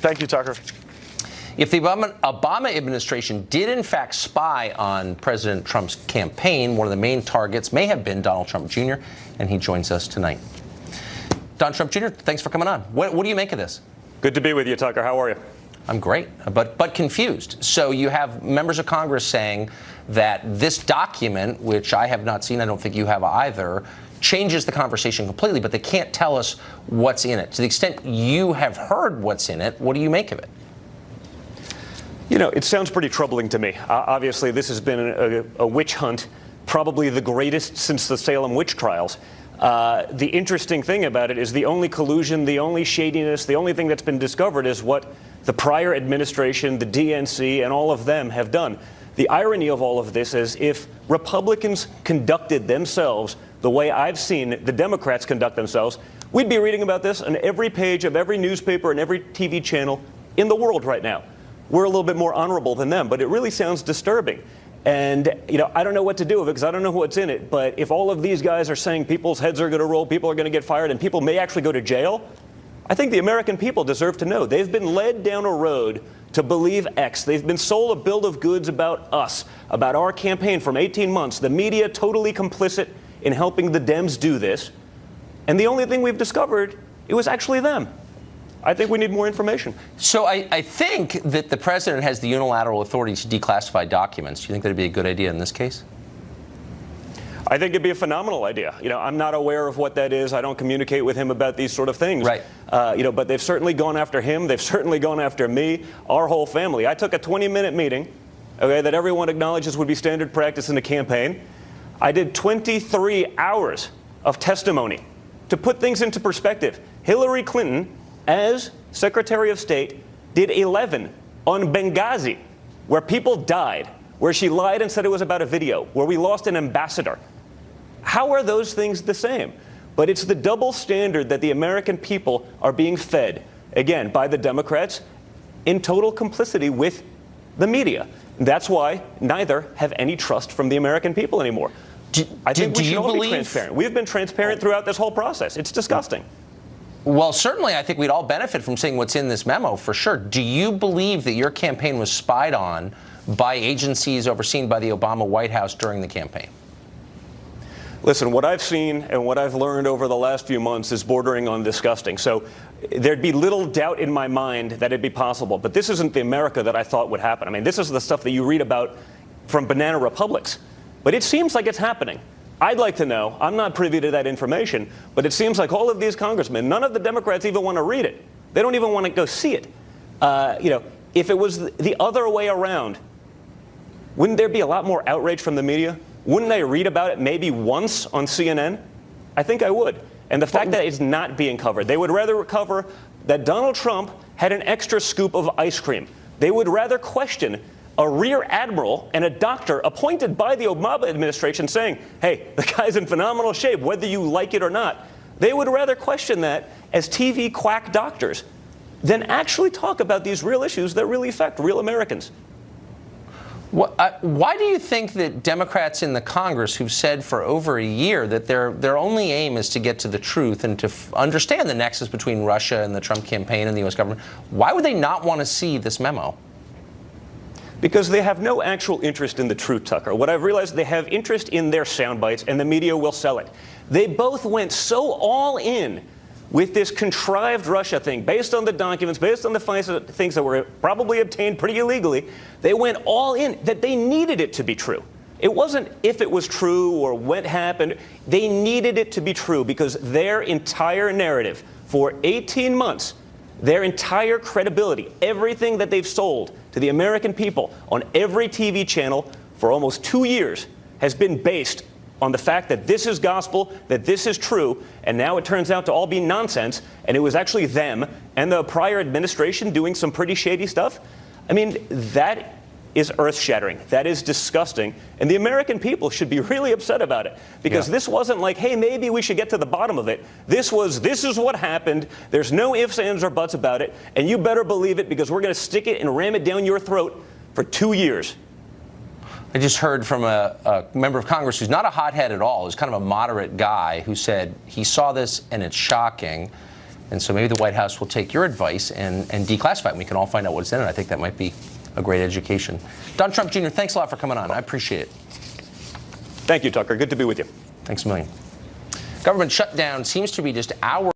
Thank you, Tucker. If the Obama administration did in fact spy on President Trump's campaign, one of the main targets may have been Donald Trump Jr., and he joins us tonight. Donald Trump Jr., thanks for coming on. What do you make of this? Good to be with you, Tucker. How are you? I'm great, but confused. So you have members of Congress saying that this document, which I have not seen, I don't think you have either, changes the conversation completely, but they can't tell us what's in it. To the extent you have heard what's in it, what do you make of it? You know, it sounds pretty troubling to me. Obviously, this has been a witch hunt, probably the greatest since the Salem witch trials. The interesting thing about it is the only collusion, the only shadiness, the only thing that's been discovered is what the prior administration, the DNC, and all of them have done. The irony of all of this is if Republicans conducted themselves the way I've seen the Democrats conduct themselves, we'd be reading about this on every page of every newspaper and every TV channel in the world right now. We're a little bit more honorable than them, but it really sounds disturbing. And, you know, I don't know what to do with it because I don't know what's in it. But if all of these guys are saying people's heads are going to roll, people are going to get fired, and people may actually go to jail, I think the American people deserve to know. They've been led down a road to believe X. They've been sold a bill of goods about us, about our campaign from 18 months. The media totally complicit in helping the Dems do this. And the only thing we've discovered, it was actually them. I think we need more information. So I think that the president has the unilateral authority to declassify documents. Do you think that would be a good idea in this case? I think it'd be a phenomenal idea. You know, I'm not aware of what that is. I don't communicate with him about these sort of things. Right. You know, but they've certainly gone after him. They've certainly gone after me, our whole family. I took a 20-minute meeting, okay, that everyone acknowledges would be standard practice in a campaign. I did 23 hours of testimony. To put things into perspective, Hillary Clinton, as Secretary of State, did 11 on Benghazi, where people died, where she lied and said it was about a video, where we lost an ambassador. How are those things the same? But it's the double standard that the American people are being fed, again, by the Democrats, in total complicity with the media. That's why neither have any trust from the American people anymore. I think we should all be transparent. We've been transparent throughout this whole process. It's disgusting. Well, certainly I think we'd all benefit from seeing what's in this memo, for sure. Do you believe that your campaign was spied on by agencies overseen by the Obama White House during the campaign? Listen, what I've seen and what I've learned over the last few months is bordering on disgusting. So there'd be little doubt in my mind that it'd be possible. But this isn't the America that I thought would happen. I mean, this is the stuff that you read about from banana republics. But it seems like it's happening. I'd like to know. I'm not privy to that information. But it seems like all of these congressmen, none of the Democrats even want to read it. They don't even want to go see it. You know, if it was the other way around, wouldn't there be a lot more outrage from the media? Wouldn't I read about it maybe once on CNN? I think I would. And the fact that it's not being covered, they would rather cover that Donald Trump had an extra scoop of ice cream. They would rather question a rear admiral and a doctor appointed by the Obama administration saying, hey, the guy's in phenomenal shape, whether you like it or not. They would rather question that as TV quack doctors than actually talk about these real issues that really affect real Americans. Why do you think that Democrats in the Congress who've said for over a year that their only aim is to get to the truth and to understand the nexus between Russia and the Trump campaign and the U.S. government, why would they not want to see this memo? Because they have no actual interest in the truth, Tucker. What I've realized, they have interest in their sound bites, and the media will sell it. They both went so all in with this contrived Russia thing, based on the documents, based on the things that were probably obtained pretty illegally. They went all in that they needed it to be true. It wasn't if it was true or what happened. They needed it to be true because their entire narrative for 18 months, their entire credibility, everything that they've sold to the American people on every TV channel for almost 2 years has been based on the fact that this is gospel, that this is true, and now it turns out to all be nonsense, and it was actually them and the prior administration doing some pretty shady stuff. I mean, that is earth-shattering. That is disgusting. And the American people should be really upset about it. Because this wasn't like, hey, maybe we should get to the bottom of it. This is what happened. There's no ifs, ands, or buts about it. And you better believe it because we're going to stick it and ram it down your throat for 2 years. I just heard from a member of Congress who's not a hothead at all, who's kind of a moderate guy, who said he saw this and it's shocking. And so maybe the White House will take your advice and declassify it, and we can all find out what's in it. I think that might be a great education. Don Trump Jr., thanks a lot for coming on. I appreciate it. Thank you, Tucker. Good to be with you. Thanks a million. Government shutdown seems to be just hours